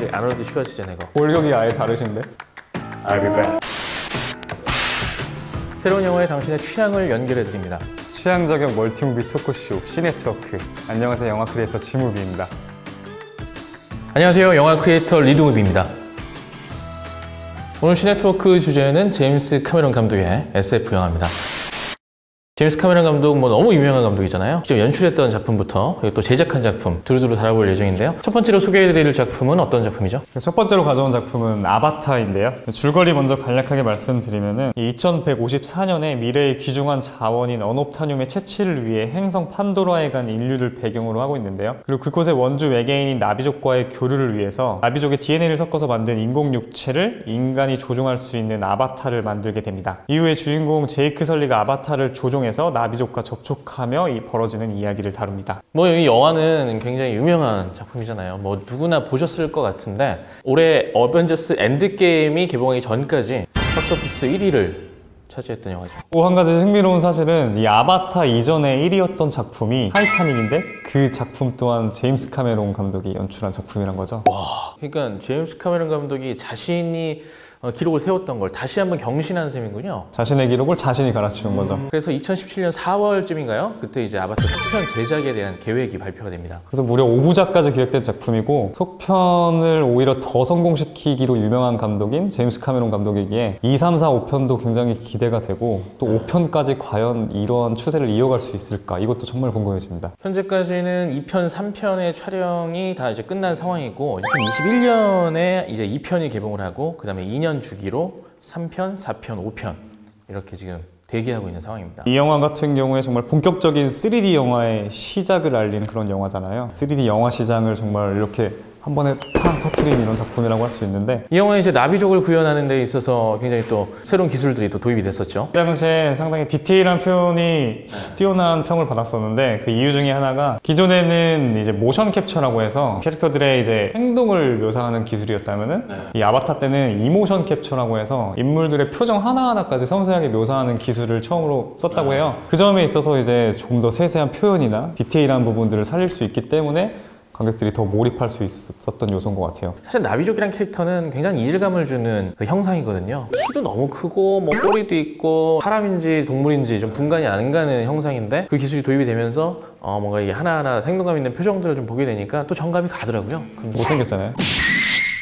아놀드 슈왈츠제네거. 골격이 아예 다르신데? I'll be back. 새로운 영화에 당신의 취향을 연결해드립니다. 취향 저격 멀티무비 토크쇼 시네트워크. 안녕하세요, 영화 크리에이터 지무비입니다. 안녕하세요, 영화 크리에이터 리드무비입니다. 오늘 시네트워크 주제는 제임스 카메론 감독의 SF 영화입니다. 제임스 카메론 감독 너무 유명한 감독이잖아요. 직접 연출했던 작품부터 그리고 또 제작한 작품 두루두루 다뤄볼 예정인데요. 첫 번째로 소개해드릴 작품은 어떤 작품이죠? 첫 번째로 가져온 작품은 아바타인데요. 줄거리 먼저 간략하게 말씀드리면은 2154년에 미래의 귀중한 자원인 언옵타늄의 채취를 위해 행성 판도라에 간 인류를 배경으로 하고 있는데요. 그리고 그곳의 원주 외계인인 나비족과의 교류를 위해서 나비족의 DNA를 섞어서 만든 인공육체를 인간이 조종할 수 있는 아바타를 만들게 됩니다. 이후에 주인공 제이크 설리가 아바타를 조종해 나비족과 접촉하며 벌어지는 이야기를 다룹니다. 이 영화는 굉장히 유명한 작품이잖아요. 누구나 보셨을 것 같은데 올해 어벤져스 엔드게임이 개봉하기 전까지 박스오피스 1위를 차지했던 영화죠. 또 한 가지 흥미로운 사실은 이 아바타 이전에 1위였던 작품이 타이타닉인데 그 작품 또한 제임스 카메론 감독이 연출한 작품이란 거죠. 와, 그러니까 제임스 카메론 감독이 자신이 기록을 세웠던 걸 다시 한번 경신한 셈이군요. 자신의 기록을 자신이 갈아치운 거죠. 그래서 2017년 4월쯤인가요? 그때 이제 아바타 속편 제작에 대한 계획이 발표가 됩니다. 그래서 무려 5부작까지 기획된 작품이고 속편을 오히려 더 성공시키기로 유명한 감독인 제임스 카메론 감독이기에 2, 3, 4, 5편도 굉장히 기대가 되고 또 5편까지 과연 이러한 추세를 이어갈 수 있을까? 이것도 정말 궁금해집니다. 현재까지는 2편, 3편의 촬영이 다 이제 끝난 상황이고 2021년에 이제 2편이 개봉을 하고 그 다음에 2년 주기로 3편, 4편, 5편 이렇게 지금 대기하고 있는 상황입니다. 이 영화 같은 경우에 정말 본격적인 3D 영화의 시작을 알린 그런 영화잖아요. 3D 영화 시장을 정말 이렇게 한 번에 팡 터트린 이런 작품이라고 할 수 있는데 이 영화에 이제 나비족을 구현하는 데 있어서 굉장히 또 새로운 기술들이 또 도입이 됐었죠. 그 당시에 상당히 디테일한 표현이 뛰어난 평을 받았었는데 그 이유 중에 하나가 기존에는 이제 모션 캡처라고 해서 캐릭터들의 이제 행동을 묘사하는 기술이었다면은 이 아바타 때는 이모션 캡처라고 해서 인물들의 표정 하나하나까지 섬세하게 묘사하는 기술을 처음으로 썼다고 해요. 그 점에 있어서 이제 좀 더 세세한 표현이나 디테일한 부분들을 살릴 수 있기 때문에 관객들이 더 몰입할 수 있었던 요소인 것 같아요. 사실 나비족이란 캐릭터는 굉장히 이질감을 주는 그 형상이거든요. 키도 너무 크고 꼬리도 있고 사람인지 동물인지 좀 분간이 안 가는 형상인데 그 기술이 도입이 되면서 뭔가 이게 하나하나 생동감 있는 표정들을 좀 보게 되니까 또 정감이 가더라고요. 못생겼잖아요.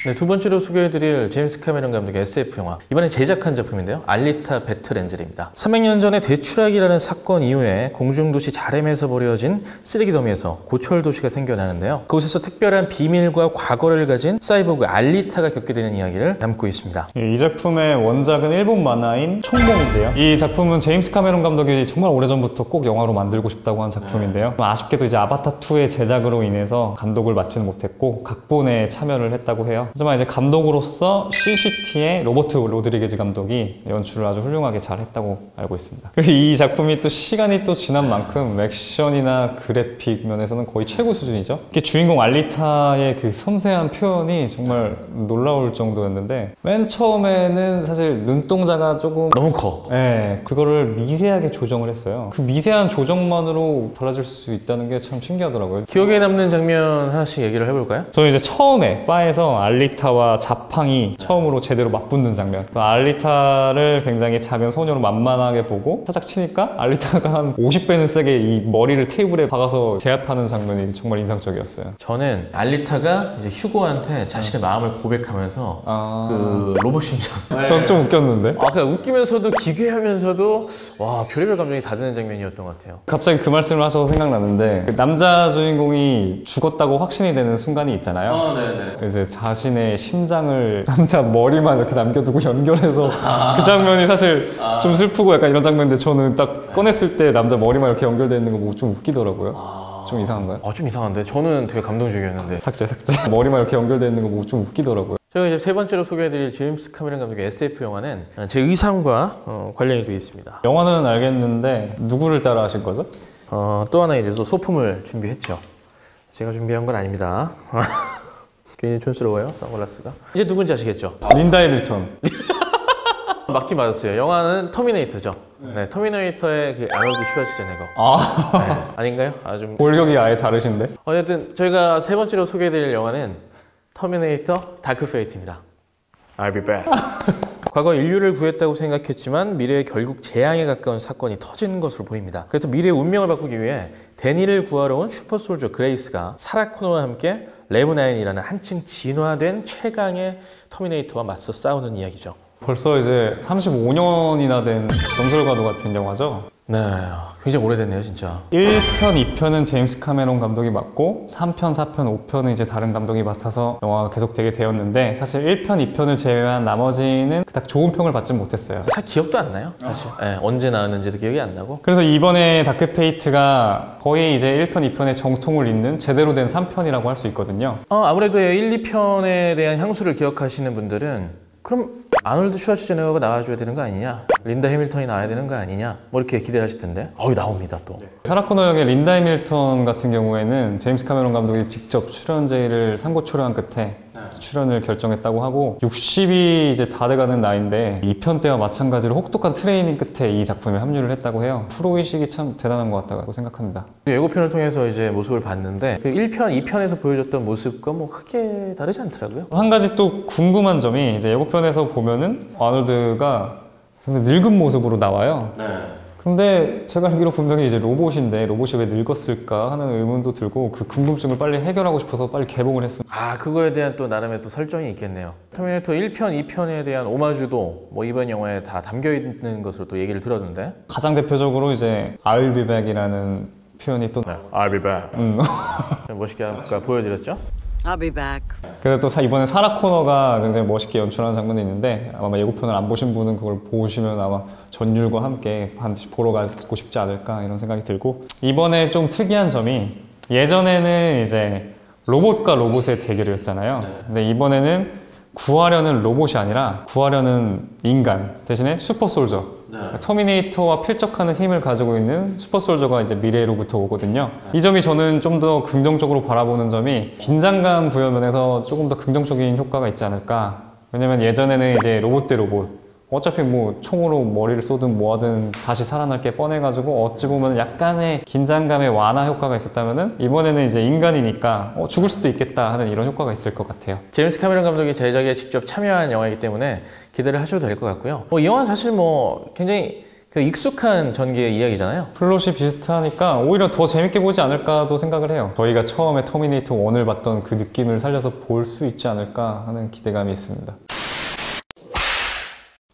네, 두 번째로 소개해드릴 제임스 카메론 감독의 SF 영화, 이번엔 제작한 작품인데요. 알리타 배틀 엔젤입니다. 300년 전에 대추락이라는 사건 이후에 공중도시 자렘에서 버려진 쓰레기 더미에서 고철 도시가 생겨나는데요. 그곳에서 특별한 비밀과 과거를 가진 사이보그 알리타가 겪게 되는 이야기를 담고 있습니다. 이 작품의 원작은 일본 만화인 총몽인데요. 이 작품은 제임스 카메론 감독이 정말 오래전부터 꼭 영화로 만들고 싶다고 한 작품인데요. 아쉽게도 이제 아바타2의 제작으로 인해서 감독을 맡지는 못했고 각본에 참여를 했다고 해요. 하지만 이제 감독으로서 CCT의 로버트 로드리게즈 감독이 연출을 아주 훌륭하게 잘 했다고 알고 있습니다. 이 작품이 또 시간이 또 지난 만큼 액션이나 그래픽 면에서는 거의 최고 수준이죠. 특히 주인공 알리타의 그 섬세한 표현이 정말 놀라울 정도였는데 맨 처음에는 사실 눈동자가 조금 너무 커. 네, 그거를 미세하게 조정을 했어요. 그 미세한 조정만으로 달라질 수 있다는 게 참 신기하더라고요. 기억에 남는 장면 하나씩 얘기를 해볼까요? 저는 이제 처음에 바에서 알리타와 자팡이 처음으로 제대로 맞붙는 장면. 알리타를 굉장히 작은 소녀로 만만하게 보고 살짝 치니까 알리타가 한 50배는 세게 이 머리를 테이블에 박아서 제압하는 장면이 정말 인상적이었어요. 저는 알리타가 이제 휴고한테 자신의 마음을 고백하면서 그 로봇 심장. 전 좀 웃겼는데? 그냥 웃기면서도 기괴하면서도 와, 별의별 감정이 다 드는 장면이었던 것 같아요. 갑자기 그 말씀을 하셔서 생각나는데 그 남자 주인공이 죽었다고 확신이 되는 순간이 있잖아요. 네네. 이제 자신의 심장을 남자 머리만 이렇게 남겨두고 연결해서 그 장면이 사실 좀 슬프고 약간 이런 장면인데 저는 딱 꺼냈을 때 남자 머리만 이렇게 연결되어 있는 거 보고 좀 웃기더라고요. 좀 이상한가요? 좀 이상한데? 저는 되게 감동적이었는데. 삭제. 머리만 이렇게 연결되어 있는 거 보고 좀 웃기더라고요. 저희가 이제 세 번째로 소개해드릴 제임스 카메론 감독의 SF 영화는 제 의상과 관련이 되어 있습니다. 영화는 알겠는데 누구를 따라 하신 거죠? 또 하나 이제 소품을 준비했죠. 제가 준비한 건 아닙니다. 괜히 촌스러워요, 선글라스가. 이제 누군지 아시겠죠? 린다 해밀턴. 맞긴 맞았어요. 영화는 터미네이터죠. 네, 터미네이터의 그 아놀드 슈왈츠제네거. 네, 아닌가요? 골격이 아예 다르신데? 어쨌든 저희가 세 번째로 소개해드릴 영화는 터미네이터 다크 페이트입니다. I'll be back. 과거 인류를 구했다고 생각했지만 미래에 결국 재앙에 가까운 사건이 터진 것으로 보입니다. 그래서 미래의 운명을 바꾸기 위해 데니를 구하러 온 슈퍼솔저 그레이스가 사라 코너와 함께 레브9이라는 한층 진화된 최강의 터미네이터와 맞서 싸우는 이야기죠. 벌써 이제 35년이나 된 전설과도 같은 영화죠. 네, 굉장히 오래됐네요, 진짜. 1편, 2편은 제임스 카메론 감독이 맡고 3편, 4편, 5편은 이제 다른 감독이 맡아서 영화가 계속되게 되었는데 사실 1편, 2편을 제외한 나머지는 그닥 좋은 평을 받지 못했어요. 사실 기억도 안 나요, 사실. 네, 언제 나왔는지도 기억이 안 나고. 그래서 이번에 다크페이트가 거의 이제 1편, 2편의 정통을 잇는 제대로 된 3편이라고 할 수 있거든요. 아무래도 1, 2편에 대한 향수를 기억하시는 분들은 그럼 아놀드 슈왈츠제네거가 나와줘야 되는 거 아니냐? 린다 해밀턴이 나와야 되는 거 아니냐? 뭐 이렇게 기대를 하실 텐데 나옵니다 또. 사라 코너 역의 린다 해밀턴 같은 경우에는 제임스 카메론 감독이 직접 출연 제의를 상고초려한 끝에 출연을 결정했다고 하고 60이 이제 다 돼가는 나이인데 2편 때와 마찬가지로 혹독한 트레이닝 끝에 이 작품에 합류를 했다고 해요. 프로의식이 참 대단한 것 같다고 생각합니다. 예고편을 통해서 이제 모습을 봤는데 그 1편, 2편에서 보여줬던 모습과 뭐 크게 다르지 않더라고요. 한 가지 또 궁금한 점이 이제 예고편에서 보면은 아놀드가 굉장히 늙은 모습으로 나와요. 근데 제가 알기로 분명히 이제 로봇인데 로봇이 왜 늙었을까 하는 의문도 들고 그 궁금증을 빨리 해결하고 싶어서 빨리 개봉을 했습니다. 그거에 대한 또 나름의 또 설정이 있겠네요. 터미네이터 1편, 2편에 대한 오마주도 뭐 이번 영화에 다 담겨 있는 것으로 또 얘기를 들었는데 가장 대표적으로 이제 I'll be back이라는 표현이 또 I'll be back. 멋있게 아까 보여드렸죠? I'll be back. 그래서 또 이번에 사라 코너가 굉장히 멋있게 연출하는 장면이 있는데 아마 예고편을 안 보신 분은 그걸 보시면 아마 전율과 함께 반드시 보러 가고 싶지 않을까 이런 생각이 들고 이번에 좀 특이한 점이 예전에는 이제 로봇과 로봇의 대결이었잖아요. 근데 이번에는 구하려는 로봇이 아니라 구하려는 인간 대신에 슈퍼솔저 터미네이터와 필적하는 힘을 가지고 있는 슈퍼솔저가 이제 미래로부터 오거든요. 이 점이 저는 좀 더 긍정적으로 바라보는 점이 긴장감 부여 면에서 조금 더 긍정적인 효과가 있지 않을까. 왜냐면 예전에는 이제 로봇 대 로봇 어차피 뭐 총으로 머리를 쏘든 뭐 하든 다시 살아날 게 뻔해가지고 어찌 보면 약간의 긴장감의 완화 효과가 있었다면은 이번에는 이제 인간이니까 죽을 수도 있겠다 하는 이런 효과가 있을 것 같아요. 제임스 카메론 감독이 제작에 직접 참여한 영화이기 때문에 기대를 하셔도 될 것 같고요. 이 영화는 사실 뭐 굉장히 익숙한 전개의 이야기잖아요. 플롯이 비슷하니까 오히려 더 재밌게 보지 않을까도 생각을 해요. 저희가 처음에 터미네이터 1을 봤던 그 느낌을 살려서 볼 수 있지 않을까 하는 기대감이 있습니다.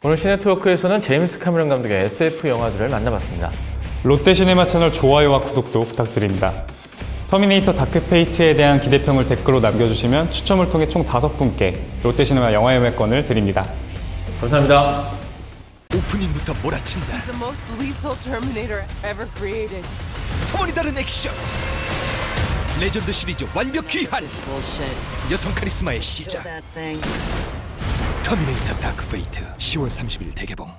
오늘 시네트워크에서는 제임스 카메론 감독의 SF 영화들을 만나봤습니다. 롯데시네마 채널 좋아요와 구독도 부탁드립니다. 터미네이터 다크페이트에 대한 기대평을 댓글로 남겨주시면 추첨을 통해 총 5분께 롯데시네마 영화예매권을 드립니다. 감사합니다. 오프닝부터 몰아친다. The most lethal Terminator ever created. 차원이 다른 액션. 레전드 시리즈 완벽히 한 Bullshit. 여성 카리스마의 Kill 시작. that thing. 터미네이터 다크 페이트 10월 30일 대개봉.